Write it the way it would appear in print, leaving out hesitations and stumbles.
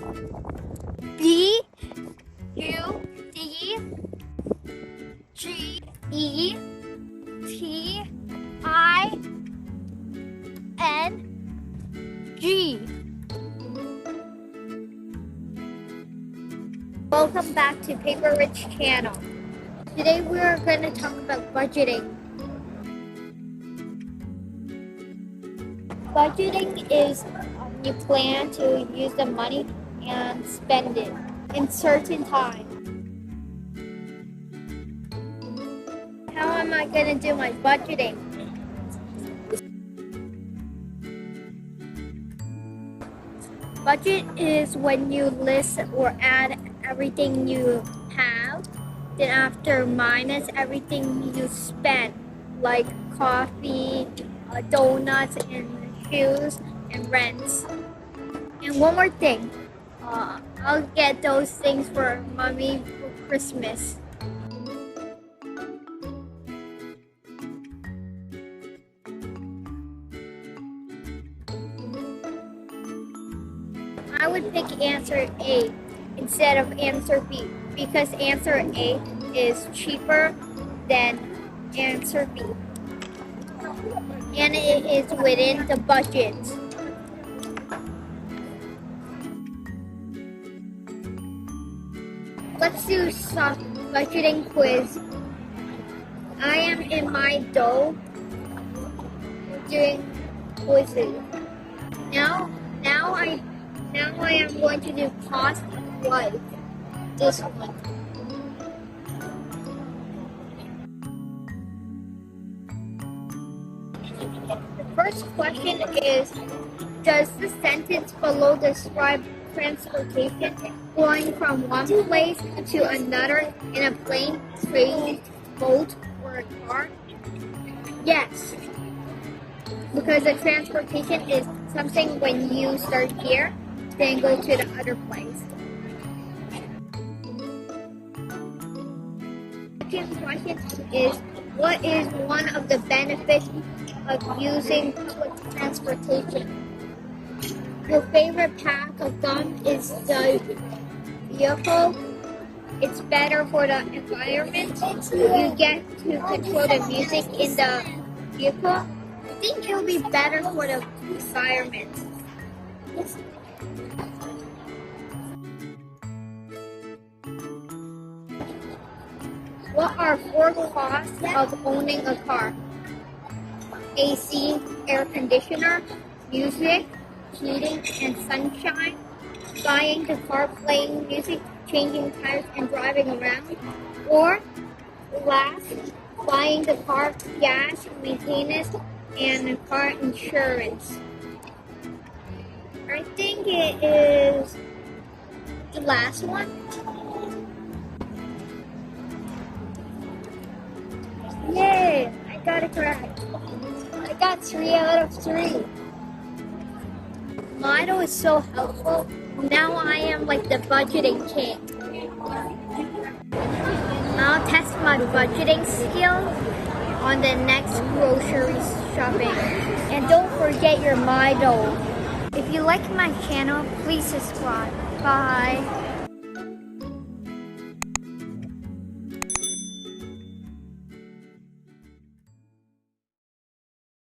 B U D G E T I N G. Welcome back to Paper Rich channel. Today we are going to talk about budgeting. Budgeting is you plan to use the money and spend it in certain time. How am I going to do my budgeting? Budget is when you list or add everything you have, then after minus everything you spend, like coffee, donuts, and shoes, and rents. And one more thing, I'll get those things for mommy for Christmas. I would pick answer A instead of answer B because answer A is cheaper than answer B. And it is within the budget. Let's do some budgeting quiz. I am in Mydoh doing quizzes. Now I am going to do cost of life. This one. The first question is, does the sentence below describe transportation going from one place to another in a plane, train, boat, or a car? Yes. Because the transportation is something when you start here, then go to the other place. Second question is, what is one of the benefits of using public transportation? Your favorite pack of gum is the vehicle. It's better for the environment. You get to control the music in the vehicle. I think it will be better for the environment. What are 4 costs of owning a car? AC, air conditioner, music, heating and sunshine, buying the car, playing music, changing tires and driving around, or last, buying the car, gas, maintenance, and car insurance. I think it is the last one. Yay! I got it correct. I got 3 out of 3. Mydoh is so helpful. Now I am like the budgeting king. I'll test my budgeting skill on the next grocery shopping. And don't forget your Mydoh. If you like my channel, please subscribe. Bye.